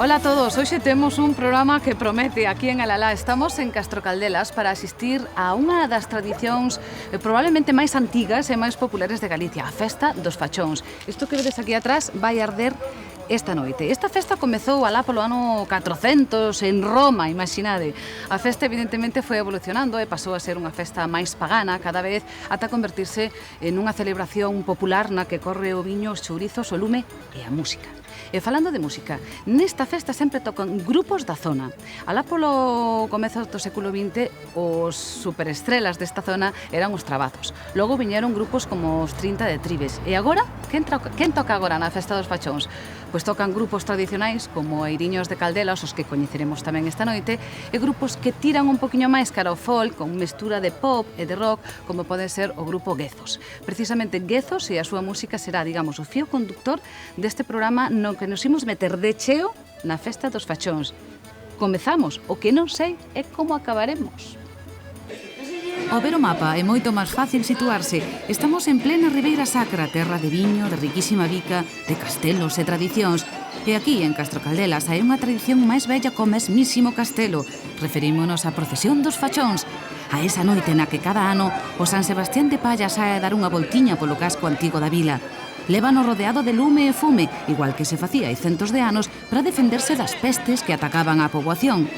Ola a todos, hoxe temos un programa que promete aquí en Alalá. Estamos en Castro Caldelas para asistir a unha das tradicións probablemente máis antigas e máis populares de Galicia, a Festa dos Fachóns. Isto que vedes aquí atrás vai arder esta noite. Esta festa comezou alá polo ano 400 en Roma, imaginade. A festa evidentemente foi evolucionando e pasou a ser unha festa máis pagana cada vez ata convertirse en unha celebración popular na que corre o viño, os chourizos, o lume e a música. E falando de música, nesta festa sempre tocan grupos da zona. Alá polo comezo do século XX, os superestrelas desta zona eran os Trabazos. Logo viñeron grupos como os 30 de Tribes. E agora, quen toca agora na Festa dos Fachóns? Pois tocan grupos tradicionais como Eiriños de Caldelas, os que coñeceremos tamén esta noite, e grupos que tiran un poquinho máis cara ao folk, con mestura de pop e de rock, como pode ser o grupo Guezos. Precisamente Guezos e a súa música será, digamos, o fío conductor deste programa no que nos imos meter de cheo na Festa dos Fachóns. Comezamos, o que non sei é como acabaremos. Ao ver o mapa é moito máis fácil situarse. Estamos en plena Ribeira Sacra, terra de viño, de riquísima bica, de castelos e tradicións. E aquí, en Castro Caldelas, hai unha tradición máis bella co mesmísimo castelo. Referímonos á procesión dos fachóns, a esa noite na que cada ano o San Sebastián de Palla sae a dar unha voltiña polo casco antigo da vila. Lévano rodeado de lume e fume, igual que se facía hai centos de anos, para defenderse das pestes que atacaban á poboación.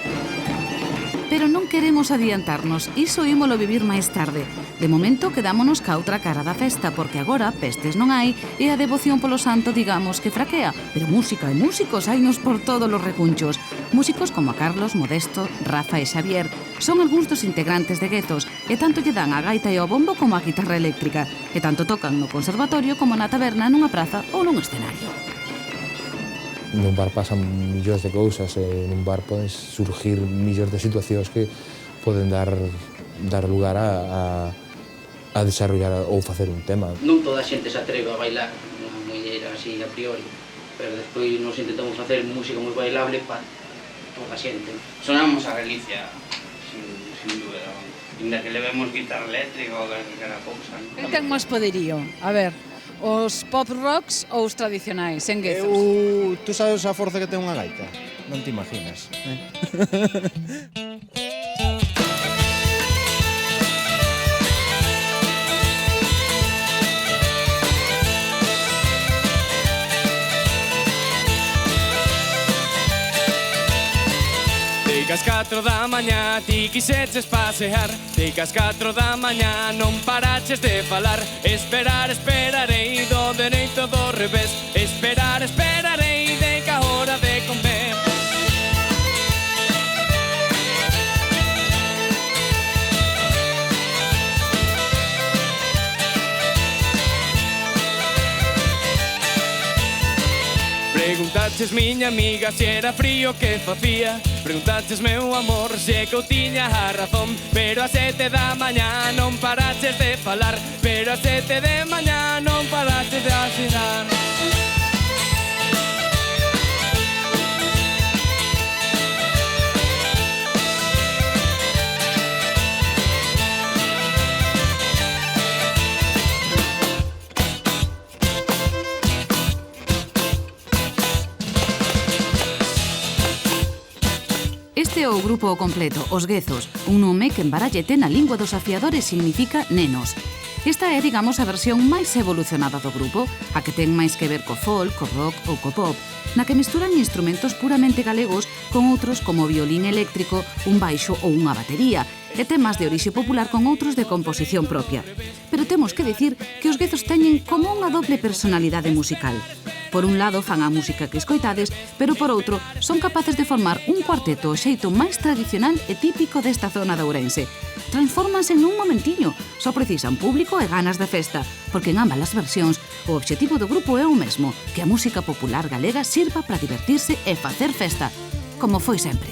Pero non queremos adiantarnos, iso ímolo vivir máis tarde. De momento quedámonos ca outra cara da festa, porque agora pestes non hai e a devoción polo santo digamos que fraquea. Pero música e músicos hainos por todos os recunchos. Músicos como a Carlos, Modesto, Rafa e Xavier son algúns dos integrantes de Guezos e tanto lle dan a gaita e ao bombo como a guitarra eléctrica e tanto tocan no conservatorio como na taberna, nunha praza ou nun escenario. Nun bar pasan millóns de cousas e nun bar poden surgir millóns de situacións que poden dar lugar a desarrollar ou facer un tema. Non toda a xente se atreve a bailar unha muller así a priori, pero despois nos intentamos facer música moi bailable para toda a xente. Sonamos a Galicia, sin dúbida, ainda que levemos guitarra eléctrica ou cada cousa. Que ten máis poderío? A ver, os pop rocks ou os tradicionais en Guezos? Tú sabes a forza que ten unha gaita? Non te imaginas, As 4 da mañá ti quiseches pasear, ti que as 4 da mañá non paraches de falar. Esperar, esperarei do dereito do revés, esperar, esperarei de ca hora de comer. Preguntaches, miña amiga, se era frío que facía. Preguntaches, meu amor, se que eu tiña a razón. Pero a 7 da mañá non paraches de falar, pero a 7 de mañá non paraches de asinar. Este é o grupo ao completo, os Guezos, un nome que en barallete na lingua dos afiadores significa nenos. Esta é, digamos, a versión máis evolucionada do grupo, a que ten máis que ver co folk, co rock ou co pop, na que mesturan instrumentos puramente galegos con outros como o violín eléctrico, un baixo ou unha batería, e temas de orixe popular con outros de composición propia. Pero temos que dicir que os Guezos teñen como unha doble personalidade musical. Por un lado fan a música que escoitades, pero por outro son capaces de formar un cuarteto o xeito máis tradicional e típico desta zona de Ourense. Transfórmanse nun momentiño, só precisan público e ganas de festa, porque en ambas as versións o obxectivo do grupo é o mesmo, que a música popular galega sirva para divertirse e facer festa, como foi sempre.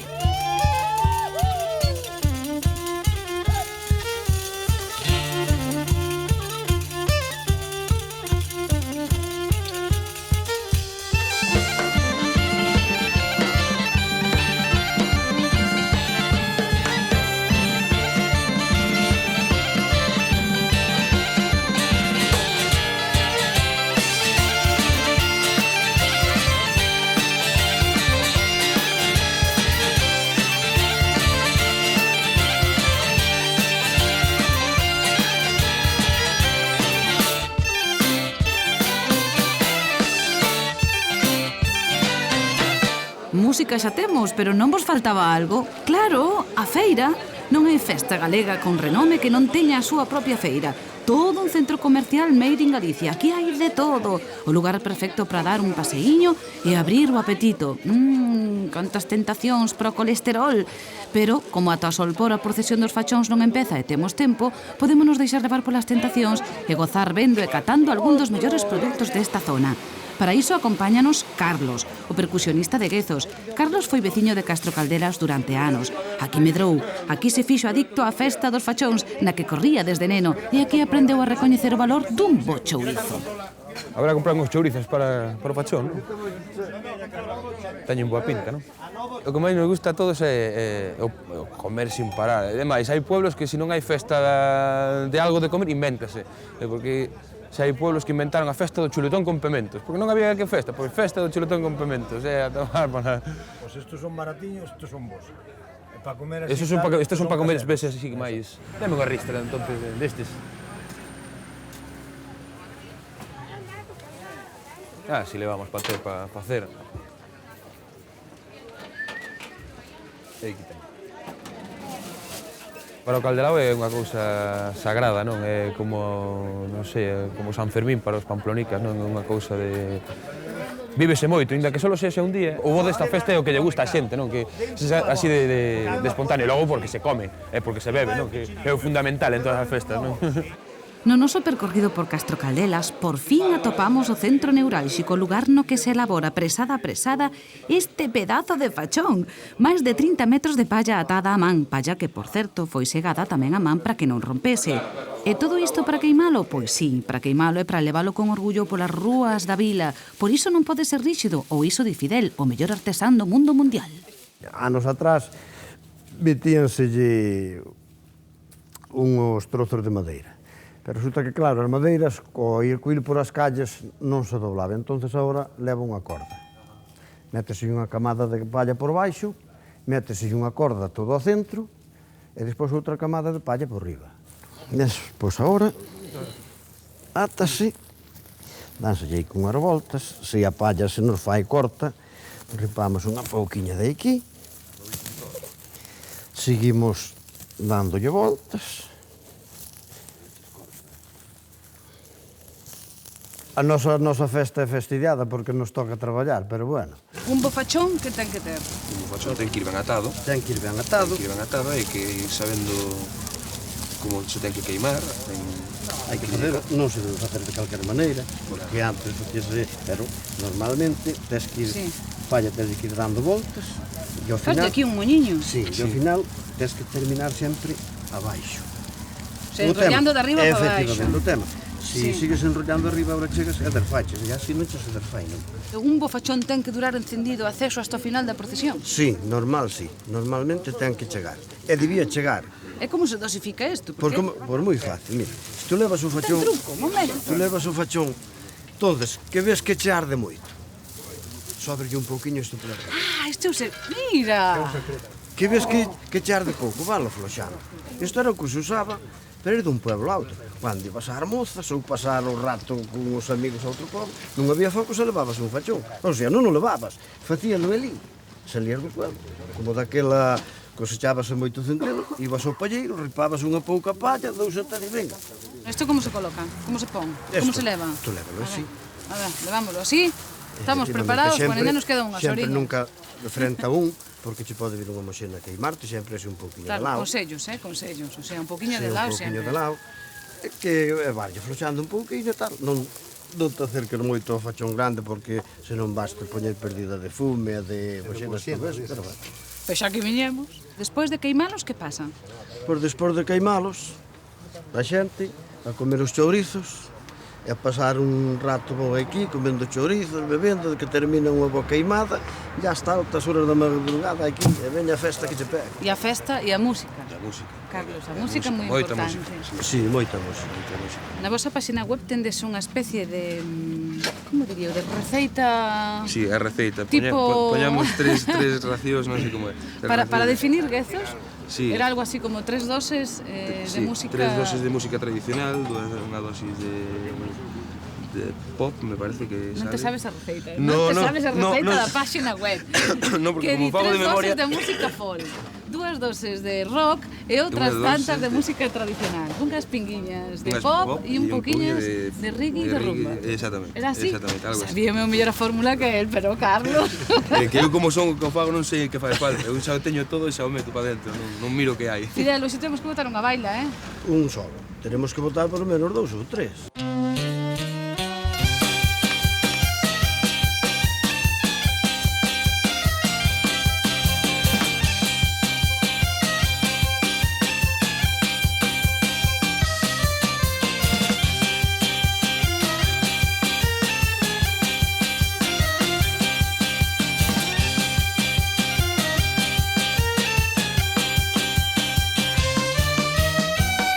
música xa temos, pero non vos faltaba algo? Claro, a feira. Non hai festa galega con renome que non teña a súa propia feira. Todo un centro comercial made in Galicia. Aquí hai de todo. O lugar perfecto para dar un paseíño e abrir o apetito. Cantas tentacións pro colesterol. Pero, como ata a solpor a procesión dos fachóns non empeza e temos tempo, podémonos deixar levar polas tentacións e gozar vendo e catando algún dos mellores produtos desta zona. Para iso acompáñanos Carlos, o percusionista de Guezos. Carlos foi veciño de Castro Caldelas durante anos. Aquí medrou, aquí se fixo adicto á festa dos fachóns, na que corría desde neno, e aquí aprendeu a recoñecer o valor dun bo chourizo. Habrá comprar uns chourizos para o fachón, non? Teñen boa pinta, non? O que máis nos gusta a todos é o comer sin parar. Ademais, hai pueblos que se non hai festa de algo de comer, invéntase. Porque se hai pueblos que inventaron a festa do chuletón con pementos. Porque non había que festa, pois festa do chuletón con pementos. A tomar para... Pois estos son baratiños, estos son bons. E para comer así... Estos son para comer veces así máis... Deme unha ristra, entonces, destes. Si levamos para facer. Aí que ten. Para o caldelao é unha cousa sagrada, non? É como, non sei, como San Fermín para os pamplonicas, non? É unha cousa de... Vívese moito, inda que só sexa un día. O bo desta festa é o que lle gusta a xente, non? Que sexa así de espontáneo. Logo porque se come, é porque se bebe, non? Que é o fundamental en todas as festas, non? No noso percorrido por Castro Caldelas, por fin atopamos o centro neurálxico, lugar no que se elabora presada a presada este pedazo de fachón. Máis de 30 metros de palla atada a man, palla que, por certo, foi segada tamén a man para que non rompese. E todo isto para queimalo? Pois sí, para queimalo e para levalo con orgullo polas rúas da vila. Por iso non pode ser ríxido, ou iso di Fidel, o mellor artesán do mundo mundial. Anos atrás, metíanselle unhos trozos de madeira. Pero resulta que, claro, as madeiras, co ir por as calles, non se doblaba. Entonces, agora, leva unha corda. Métese unha camada de palla por baixo, métese unha corda todo ao centro, e despois outra camada de palla por riba. Pois agora, átase, dánselle aí con as voltas, se a palla se nos fai corta, ripamos unha pouquiña de aquí, seguimos dándolle voltas. A nosa festa é fastidiada porque nos toca traballar, pero bueno. Un bo fachón que ten que ter? Un fachón ten que ir ben atado. Ten que ir ben atado. Ten que ir ben atado e que ir sabendo como se ten que queimar. Hai que facer, non se debe facer de calquera maneira, porque antes facíase, pero normalmente tens que ir, palla, tens que ir dando voltas, e ao final... Faste aquí un moñiño. Sí, e ao final tens que terminar sempre abaixo. Se enrollando de arriba para baixo. Efectivamente, o tema. Si sigues enrollando arriba, ahora que chegas, é derfaches, e así non che se derfai, non? Un bo fachón ten que durar encendido acceso hasta o final da procesión? Sí, normalmente ten que chegar. E debía chegar. E como se dosifica isto? Por moi fácil, mira, se tu levas o fachón... Ten truco, momento. Tu levas o fachón, entonces, que ves que che arde moito, sóbrelle un pouquiño isto por arriba. Isto é o mira! Que ves que che arde pouco, valo floxando. Isto era o que se usaba para ir dun pueblo a outro. Cando ibas a Armozas ou pasar o rato con os amigos a outro pobo, non había focos e levabas un fachón. O sea, non o levabas, facíalo elí. Salías do pueblo. Como daquela cosechábase moito centeno, ibas ao palleiro, ripabas unha pouca palla, dous e tres, venga. Isto como se coloca? Como se pon? Como se leva? Tú lévalo así. A ver, levámoslo así. Estamos preparados, bueno, ainda nos queda unha Sempre xoriña. nunca de frente a un, porque che pode vir unha moxena a queimarte, sempre é un pouquiño de lado. Claro, con sellos, o sea, un pouquiño de lado sempre. Un pouquiño de lado, que vai floxando un pouquiño e tal. Non te acerques moito ao fachón grande, porque senón vas te poñer perdida de fume, de moxenas por eso, pero bueno. Pois xa que viñemos. Despois de queimalos, que pasa? Pois despois de queimalos, a xente a comer os chourizos, e a pasar un rato bo aquí, comendo chourizos, bebendo, que termina unha boa queimada, e hasta altas horas da madrugada aquí, e veña a festa que che pega. E a festa e a música. A música. Carlos, a música é moi Moita importante. música. Sí, moita música. Na vosa página web tendes unha especie de... como diría? De receita... Sí, a receita. Tipo- Poñamos tres racións, non sei como é. Para definir Guezos, Sí. era algo así como 3 doses de Sí, música... 3 doses de música tradicional, unha dosis de pop, me parece que Non sale. te sabes a receita, No, non te no, sabes a no, receita no. da páxina web. No, porque Que como di fago de 3 memoria... doses de música folk, 2 doses de rock e outras Unhas tantas doses de de- música tradicional. Unhas pinguiñas de Unhas pop e un pouquiño poquinhas de reggae e de rumba. Exactamente. Era así? Exactamente, algo así. Sabíame o mellor a fórmula que el, pero Carlos... Que eu como son o que fago non sei que fai falta. Eu xa o teño todo e xa o meto para dentro, non miro que hai. Fidel, hoxe temos que botar unha baila, Un solo. Tenemos que votar por lo menos 2 ou 3.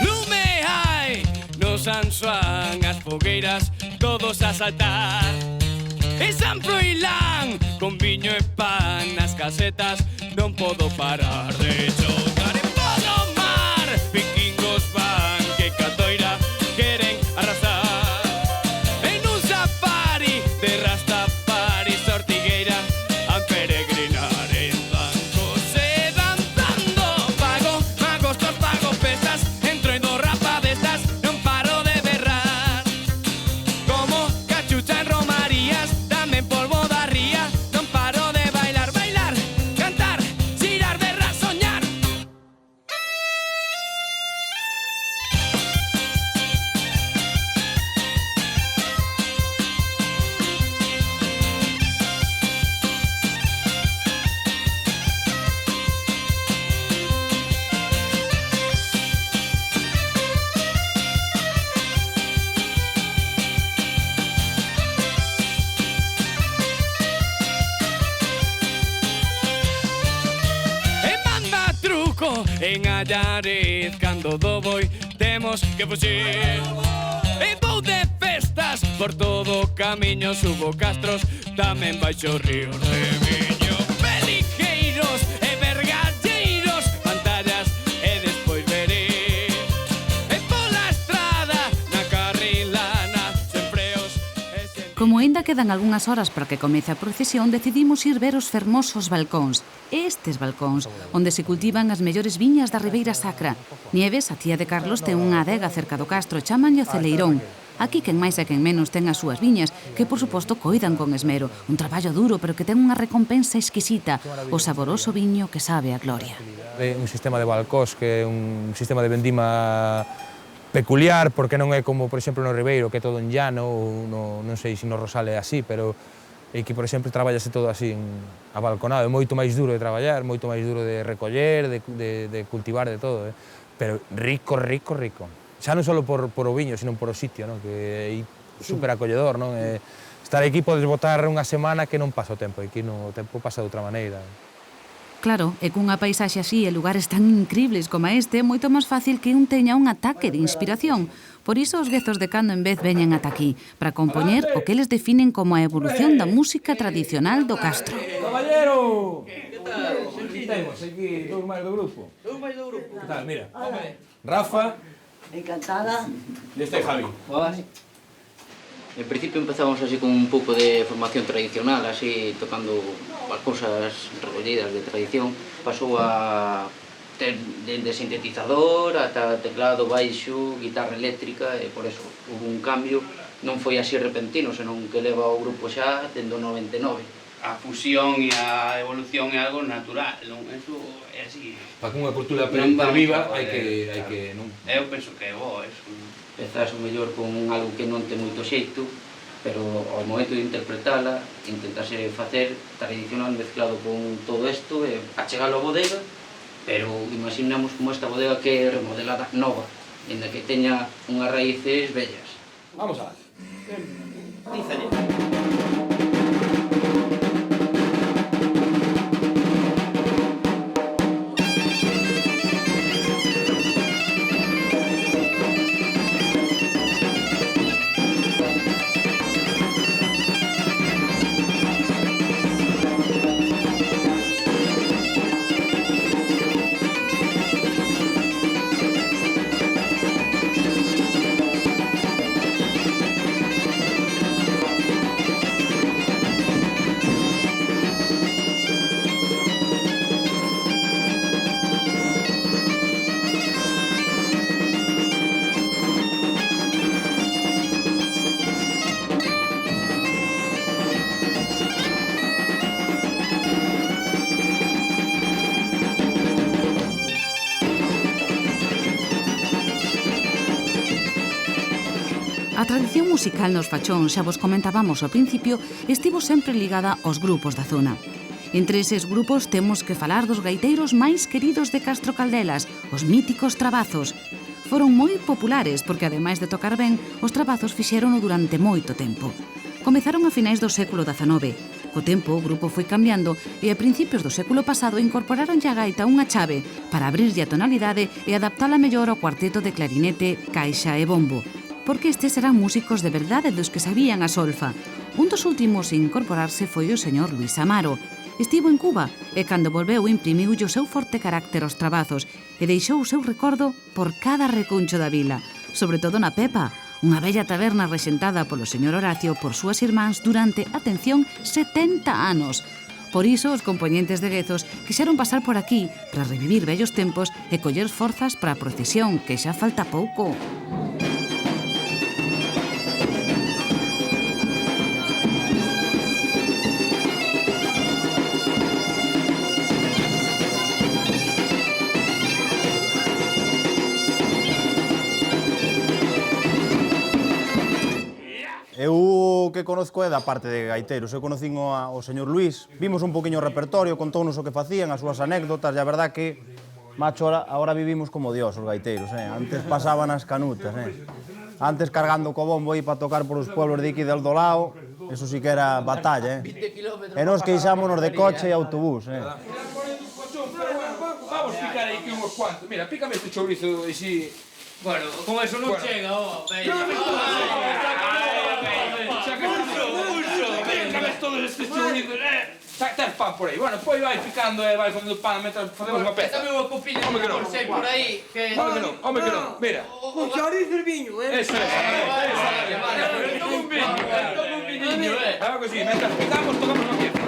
Lume hai no San Xoán, as fogueiras todos a saltar. E San Froilán con viño e pan nas casetas non podo parar de chocar. En Podo Mar vikingos van que catoira queren arrasar. En un safari de Rastafari Ortigueira a peregrinar en bancos e danzando. Pago magostos, pago pesas, entro en do rapa destas, non paro de berrar. Como cachucha en romarías, tamén polvo da ría, non paro de bailar, bailar, cantar, xirar de rasoñar. E manda truco en Allariz, cando do boi temos que fuxir. E vou de festas por todo o camiño, subo castros, tamén baixo ríos de viño. Peliqueiros e vergalleiros, pantallas e despois veré. E pola estrada, na carrilana, sen freos e sen... Como aínda quedan algunhas horas para que comece a procesión, decidimos ir ver os fermosos balcóns. Estes balcóns, onde se cultivan as mellores viñas da Ribeira Sacra. Nieves, a tía de Carlos, ten unha adega cerca do castro, chamanlle o Celeirón. Aquí quen máis e quen menos ten as súas viñas, que por suposto coidan con esmero. Un traballo duro, pero que ten unha recompensa exquisita, o saboroso viño que sabe a gloria. Un sistema de balcós que é un sistema de vendima peculiar, porque non é como, por exemplo, no Ribeiro, que é todo en llano, ou non sei se no Rosal é así, pero aquí, por exemplo, traballase todo así abalconado. É moito máis duro de traballar, moito máis duro de recoller, de cultivar, de todo, pero rico, rico, rico. Xa non só por o viño, sino por o sitio, non? Que é super acolledor, non? Estar aquí podes botar unha semana que non pasa o tempo, aquí o tempo pasa de outra maneira. Claro, e cunha paisaxe así e lugares tan incribles como este, é moito máis fácil que un teña un ataque de inspiración. Por iso os guezos de cando en vez veñen ata aquí, para compoñer o que eles definen como a evolución da música tradicional do Castro. Caballero! Que tal? Temos aquí dous máis do grupo. Dous máis do grupo? Que tal? Mira, Rafa... Encantada. E este Javi. En principio empezamos así con un pouco de formación tradicional, así tocando as cousas recollidas de tradición. Pasou a ter dende sintetizador ata teclado, baixo, guitarra eléctrica e por eso hubo un cambio. Non foi así repentino, senón que leva o grupo xa dende o 99. A fusión e a evolución é algo natural, non? Eso é así. Para que unha cultura perviva hai que non... Eu penso que é bo eso. Empezas o mellor con algo que non ten moito xeito, pero ao momento de interpretala, intentase facer tradicional mezclado con todo isto e achegalo á bodega, pero imaginamos como esta bodega que é remodelada nova, ainda que teña unhas raíces vellas. Vamos a ver. Dízalle. tradición musical nos fachóns, xa vos comentábamos ao principio, estivo sempre ligada aos grupos da zona. Entre eses grupos temos que falar dos gaiteiros máis queridos de Castro Caldelas, os míticos Trabazos. Foron moi populares porque, ademais de tocar ben, os Trabazos fixérono durante moito tempo. Comezaron a finais do século XIX. Co tempo, o grupo foi cambiando e a principios do século pasado incorporaronlle a gaita unha chave para abrirlle a tonalidade e adaptala mellor ao cuarteto de clarinete, caixa e bombo. Porque estes eran músicos de verdade dos que sabían a solfa. Un dos últimos en incorporarse foi o señor Luis Amaro. Estivo en Cuba e cando volveu imprimiulle o seu forte carácter aos Trabazos e deixou o seu recordo por cada recuncho da vila, sobre todo na Pepa, unha bella taberna rexentada polo señor Horacio por súas irmáns durante, atención, 70 anos. Por iso, os compoñentes de Guezos quixeron pasar por aquí para revivir vellos tempos e coller forzas para a procesión, que xa falta pouco. Eu o que conozco é da parte de gaiteiros. Eu conocín o señor Luis, vimos un poquinho o repertorio, contounos o que facían, as súas anécdotas, e a verdad que, macho, ahora vivimos como Dios, os gaiteiros, Antes pasaban as canutas, Antes cargando co bombo aí para tocar por os pueblos de aquí del Dolao, eso sí que era batalla, E nos queixámonos de coche e autobús, Vamos picar aí que uns cuantos. Mira, pícame este chourizo así. Bueno, con eso non chega, Todos estes chourizos, ten pan por aí. Bueno, pois vai picando e vai facendo pan mentre facemos unha peza. Dame unha copiña Home que non. por sei por aí que... Home que non, mira. Un chorizo e viño, Eso é. Vale, tomo un viño, Claro que sí, mentre picamos, tocamos unha pieza.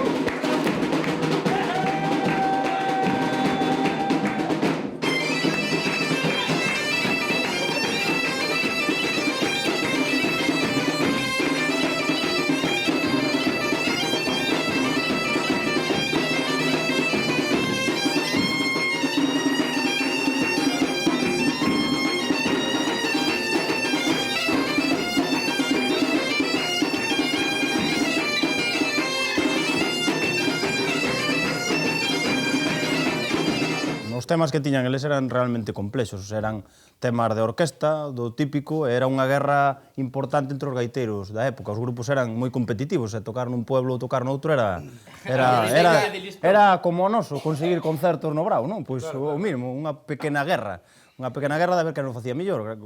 Os temas que tiñan eles eran realmente complexos, eran temas de orquesta, do típico, e era unha guerra importante entre os gaiteiros da época. Os grupos eran moi competitivos, e tocar nun pueblo ou tocar noutro era como o noso, conseguir concertos no Brao, non? Pois o mismo, unha pequena guerra de ver que non facía mellor,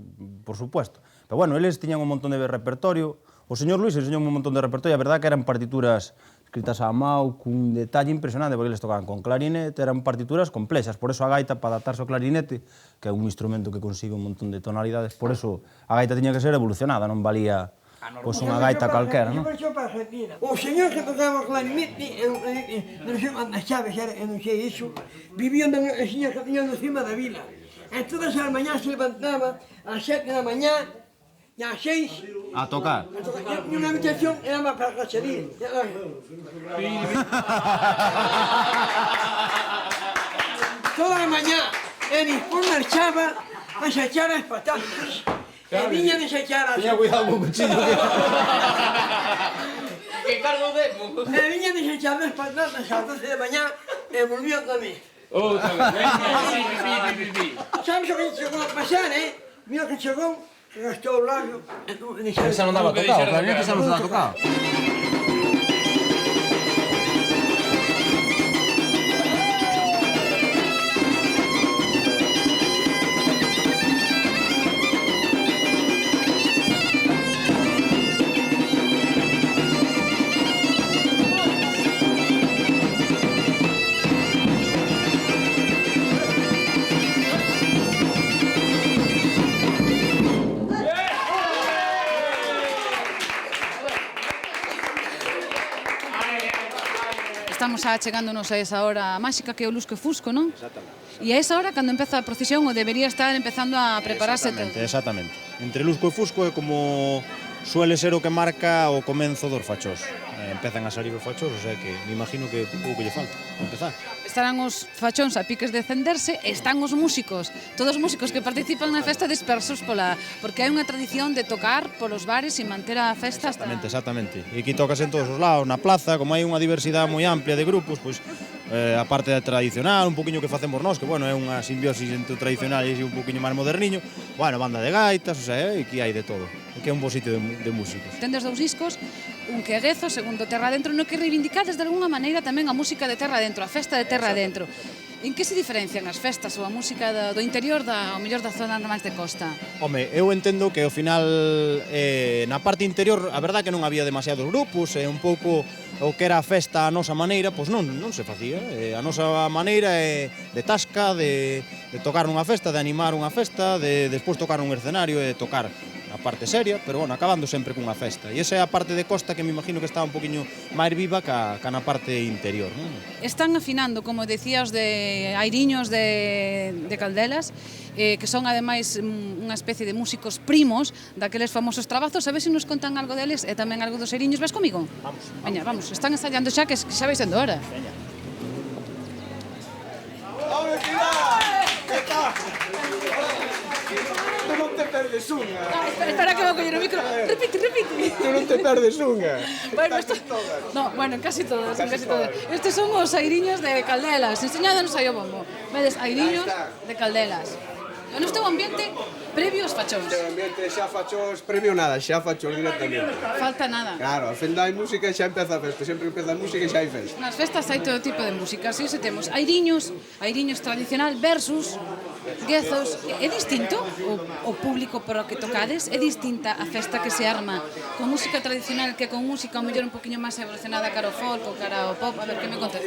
por supuesto. Pero bueno, eles tiñan un montón de repertorio, o señor Luis enseñou un montón de repertorio, a verdad que eran partituras escritas a mão, cun detalle impresionante, porque eles tocaban con clarinete, eran partituras complexas, por eso a gaita, para adaptarse ao clarinete, que é un instrumento que consigue un montón de tonalidades, por eso a gaita tiña que ser evolucionada, non valía pois unha gaita calquera, non? O señor que tocaba o clarinete, non sei as chaves, non sei iso, vivían as señas que tiñan encima da vila. E todas as mañás se levantaba ás 7 da mañá, e ás 6... A tocar. E unha habitación era má para a cachería. Toda a mañá, e despois marchaba a xachar as patatas. E viñan a xachar as... Tiña cuidado con o cuchillo. Que cargo demo. E viñan a xachar as patatas ás 12 da mañá e volvían tamén. Sabes o que chegou a pasar, Mira que chegou, gastou o labio. Esa non daba tocado, o clarinete xa non se daba tocado. Estamos achegándonos a esa hora máxica que é o Lusco e Fusco, non? Exactamente. E a esa hora, cando empeza a procesión, o debería estar empezando a prepararse todo. Exactamente. Entre Lusco e Fusco é como suele ser o que marca o comenzo dos fachós. empezan a salir os fachos, o sea que me imagino que pouco lle falta, para empezar. Estarán os fachóns a piques de encenderse e están os músicos, todos os músicos que participan na festa dispersos porque hai unha tradición de tocar polos bares e manter a festa hasta... Exactamente. E aquí tocas en todos os lados, na plaza, como hai unha diversidade moi amplia de grupos, pois a parte da tradicional, un poquinho que facemos nós, que bueno, é unha simbiosis entre o tradicional e un poquinho máis moderniño, bueno, banda de gaitas, o sea, que hai de todo, que é un bo sitio de músicos. Tendes 2 discos, un que é Guezo, segundo Terra Dentro, no que reivindicades de alguna maneira tamén a música de Terra Dentro, a festa de Terra Dentro. En que se diferencian as festas ou a música do interior ao mellor da zona máis de costa? Home, eu entendo que ao final na parte interior a verdad que non había demasiados grupos e un pouco o que era a festa a nosa maneira, pois non se facía. A nosa maneira é de tasca, de tocar nunha festa, de animar unha festa, de despois tocar nun escenario e tocar a parte seria, pero bueno, acabando sempre cunha festa. E esa é a parte de costa que me imagino que está un poquinho máis viva ca na parte interior, non? Están afinando, como decías, de airiños de Caldelas, que son ademais unha especie de músicos primos daqueles famosos trabazos. A ver se nos contan algo deles e tamén algo dos airiños. Vas comigo? Vamos. Veña, vamos, están ensayando xa, que xa vais sendo hora. Veña. Tú non te perdes unha. Espera que vou coller o micro. Repite. Tú non te perdes unha. Bueno, esto... No, bueno, casi todas. Estes son os airiños de Caldelas. Enseñádonos aí o bombo. Vedes, airiños de Caldelas. No teu ambiente previo aos fachóns. No ambiente xa fachóns, previo nada, xa fachóns directamente. Falta nada. Claro, a fenda hai música e xa empeza a festa. Sempre que empeza a música e xa hai festa. Nas festas hai todo tipo de música. Así se temos airiños tradicional versus guezos. É distinto o público para o que tocades? É distinta a festa que se arma con música tradicional que con música ao mellor un poquinho máis evolucionada cara ao folk ou cara ao pop? A ver, que me contas?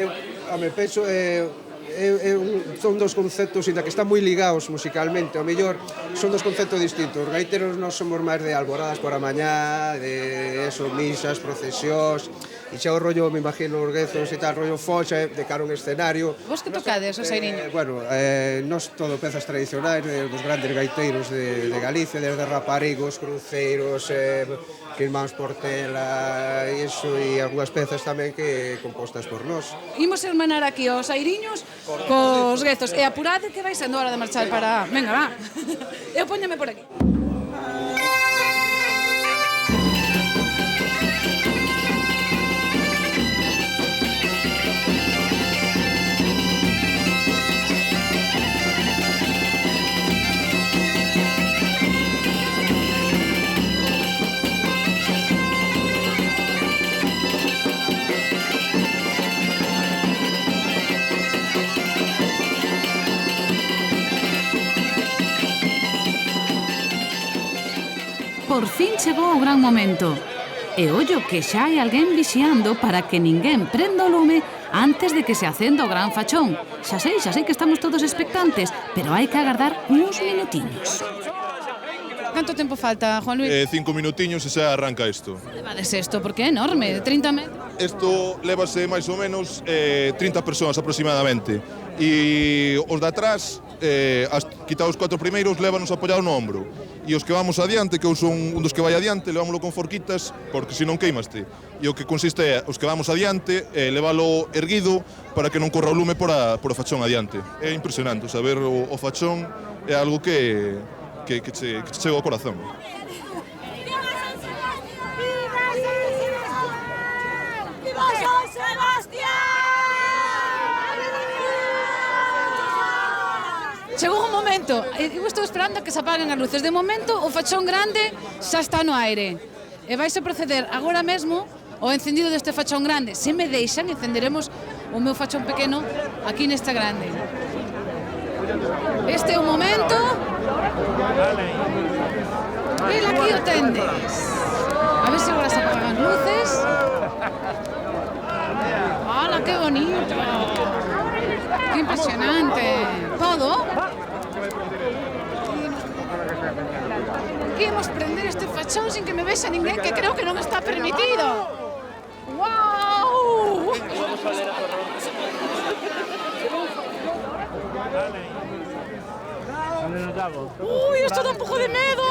Penso son dos conceptos ainda que están moi ligados musicalmente, ao mellor son dos conceptos distintos. Os gaiteros nós somos máis de alboradas por a mañá, de eso, misas, procesións, e xa o rollo, me imagino, os guezos e tal, rollo foxa, de cara a un escenario. Vos que tocades, os airiños? Bueno, nós todo pezas tradicionais dos grandes gaiteiros de Galicia, desde raparigos, cruceiros, Quilmáns Portela, e iso, e algunhas pezas tamén que compostas por nós. Imos hermanar aquí os airiños cos guezos. E apurade que vai sendo hora de marchar para... Venga, va. Eu póñame por aquí. Por fin chegou o gran momento. E ollo que xa hai alguén vixiando para que ninguén prenda o lume antes de que se acenda o gran fachón. Xa sei que estamos todos expectantes, pero hai que agardar uns minutiños. Canto tempo falta, Juan Luis? 5 minutiños e xa arranca isto. Levades isto, porque é enorme, 30 metros. Isto levase máis ou menos 30 persoas aproximadamente. E os de atrás, quitados os 4 primeiros, lévanos apoiados no ombro. E os que vamos adiante, que eu son un dos que vai adiante, levámoslo con forquitas, porque senón queimaste. E o que consiste é, os que vamos adiante, leválo erguido para que non corra o lume por a fachón adiante. É impresionante, saber o fachón é algo que che chega ao corazón. ¡Viva San Sebastián! Chegou un momento, eu estou esperando a que se apaguen as luces. De momento, o fachón grande xa está no aire. E vais a proceder agora mesmo ao encendido deste fachón grande. Se me deixan, encenderemos o meu fachón pequeno aquí nesta grande. Este é o momento. Vela aquí o tendes. A ver se agora se apagan as luces. ¡Hala, qué bonito! ¡Qué impresionante! ¿Todo? Imos prender este fachón sin que me vexa ninguén, que creo que non está permitido. ¡Guau! ¡Uy, esto da un poco de medo!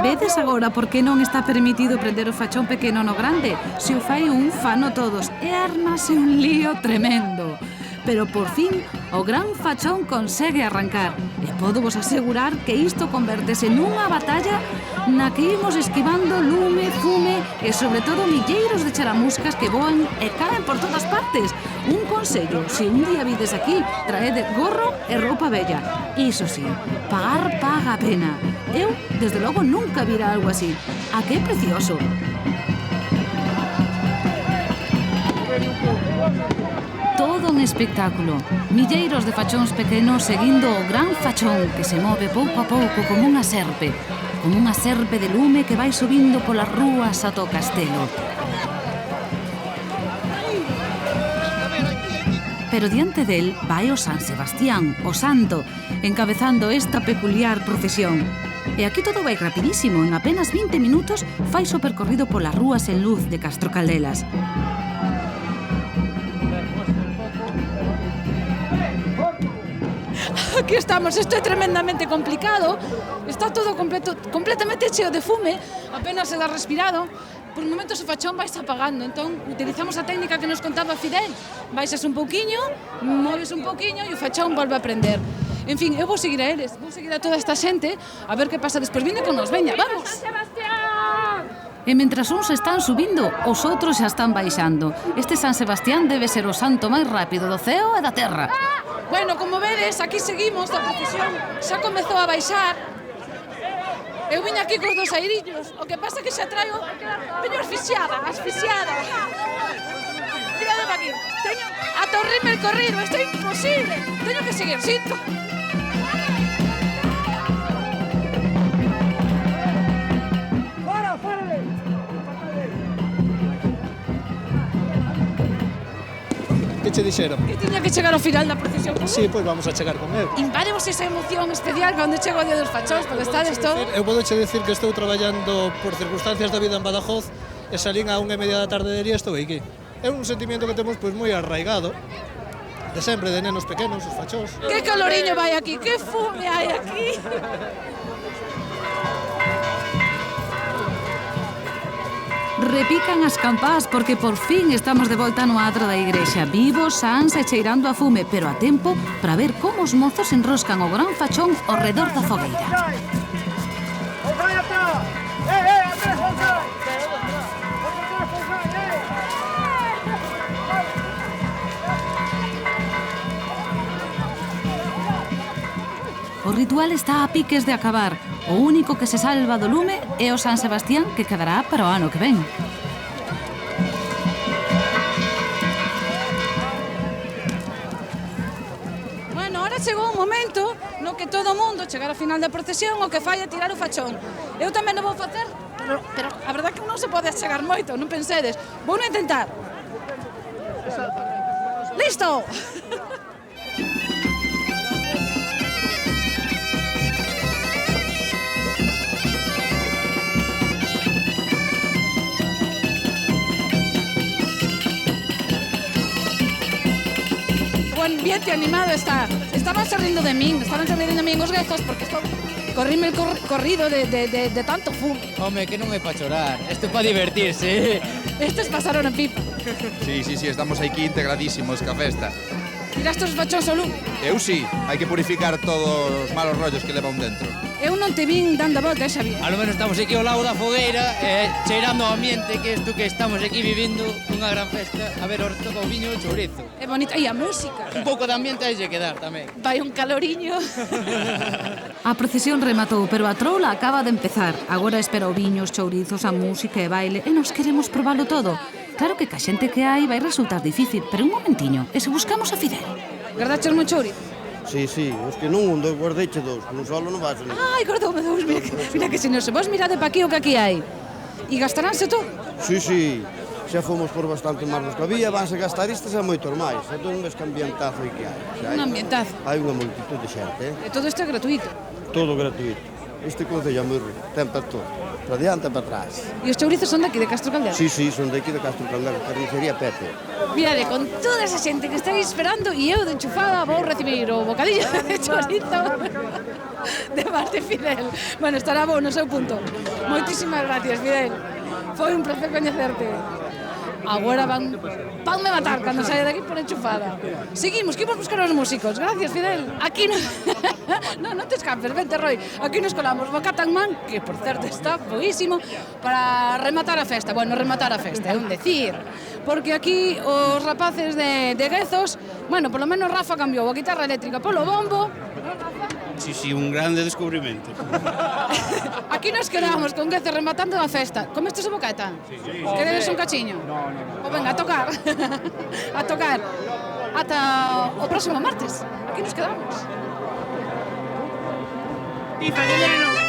Vedes agora por que non está permitido prender o fachón pequeno no grande? Se o fai un, fano todos, e armase un lío tremendo. Pero por fin o gran fachón consegue arrancar. E podo vos asegurar que isto convertese nunha batalla na que imos esquivando lume, fume e sobre todo milleiros de charamuscas que voan e caen por todas partes. Un consello, se un día vides aquí, traede gorro e roupa bella. Iso sí, pagar paga a pena. Eu, desde logo, nunca vira algo así. A que é precioso. Todo un espectáculo. Milleiros de fachóns pequenos seguindo o gran fachón que se move pouco a pouco como unha serpe de lume que vai subindo polas rúas ata o castelo. Pero diante del vai o San Sebastián, o santo, encabezando esta peculiar procesión. E aquí todo vai rapidísimo, en apenas 20 minutos fai o percorrido polas rúas en luz de Castro Caldelas. Aquí estamos, isto é tremendamente complicado. Está todo completamente cheo de fume, apenas se dá respirado. Por momentos o fachón vais apagando, entón utilizamos a técnica que nos contaba Fidel. Baixas un pouquiño, moves un pouquiño e o fachón volve a prender. En fin, eu vou seguir a eles, vou seguir a toda esta xente a ver que pasa despois. Vinde con nos, veña, vamos! San Sebastián! E mentras uns están subindo, os outros xa están baixando. Este San Sebastián debe ser o santo máis rápido do ceo e da terra. Bueno, como vedes, aquí seguimos, a procesión xa comezou a baixar. Eu vim aquí cos dos airillos, o que pasa que xa traigo... Veño asfixiada. Mirade pa aquí, teño a torrirme el corrido, isto é imposible. Teño que seguir, sinto. Que che dixeron? Que tiña que chegar ao final da procesión. Sí, pois vamos a chegar con el. Invádevos esa emoción especial cando chego o día dos fachóns, porque estades todo... Eu podo che dicir que estou traballando por circunstancias da vida en Badajoz e salín a 1:30 da tarde de día e estou aquí. É un sentimento que temos pois moi arraigado de sempre, de nenos pequenos, os fachós. Que caloriño vai aquí, que fume hai aquí. Repican as campás porque por fin estamos de volta no adro da igrexa, vivos, sans e cheirando a fume, pero a tempo para ver como os mozos enroscan o gran fachón ao redor da fogueira. O ritual está a piques de acabar. O único que se salva do lume é o San Sebastián, que quedará para o ano que ven. Bueno, ahora chegou un momento no que todo o mundo chegar ao final da procesión o que fai é tirar o fachón. Eu tamén o vou facer, pero a verdade é que non se pode chegar moito, non pensedes. Vou non intentar. Listo! O ambiente animado está. Estaban se rindo de min os guezos porque corrime el corrido de tanto fume. Home, que non é para chorar, isto é para divertirse. Estes pasaron a pipa. Sí, estamos aquí integradísimos ca festa. Tiraste os fachóns ao lume? Eu sí, hai que purificar todos os malos rollos que leva un dentro. Eu non te vin dando a volta, Xavier. A lo menos estamos aquí ao lado da fogueira, cheirando o ambiente que isto que estamos aquí vivindo, unha gran festa. A ver, ahora toca o viño e o chourizo. É bonito, e a música. Un pouco de ambiente hai que dar tamén. Vai un caloriño. A procesión rematou, pero a troula acaba de empezar. Agora espera o viño, os chourizos, a música e baile, e nos queremos probalo todo. Claro que ca xente que hai vai resultar difícil, pero un momentiño, e se buscamos a Fidel? Gardaches moi chourizo? Sí, os que non un, guardeiche dous, con un solo non vas a nin. Ai, guardoume dous, mira que se nos vos mirade pa aquí o que aquí hai. E gastaránse todo? Sí, xa fomos por bastante máis dos que había, vanse gastar istas e moitos máis. Entón ves que ambientazo que hai. Un ambientazo. Hai unha multitud de xente, E todo isto é gratuito? Todo gratuito. Este concello é moi rico, ten para todo, para diante e para atrás. E os chourizos son daqui de Castro Caldelas? Sí, son daqui de Castro Caldelas, carnicería Pepe. Mirade, con toda esa xente que está aí esperando e eu de enchufada vou recibir o bocadillo de chorizo. de parte Fidel. Bueno, estará bo no seu punto. Moitísimas gracias, Fidel. Foi un placer coñecerte. Agora vanme matar cando saia daqui por enchufada. Seguimos, que imos buscar os músicos. Gracias, Fidel. Aquí non te escapes, vente, Roy. Aquí nos colamos Bocatan Man, que por certo está boísimo, para rematar a festa. Bueno, rematar a festa, é un decir. Porque aquí os rapaces de Guezos, bueno, polo menos Rafa cambiou a guitarra eléctrica polo bombo. Sí, un grande descubrimento. Aquí nos quedamos con Guezos rematando a festa. Comestes o bocata? Que debes un cachiño? No. O venga, a tocar. A tocar. Ata o próximo martes. Aquí nos quedamos. ¡Viva Guillermo!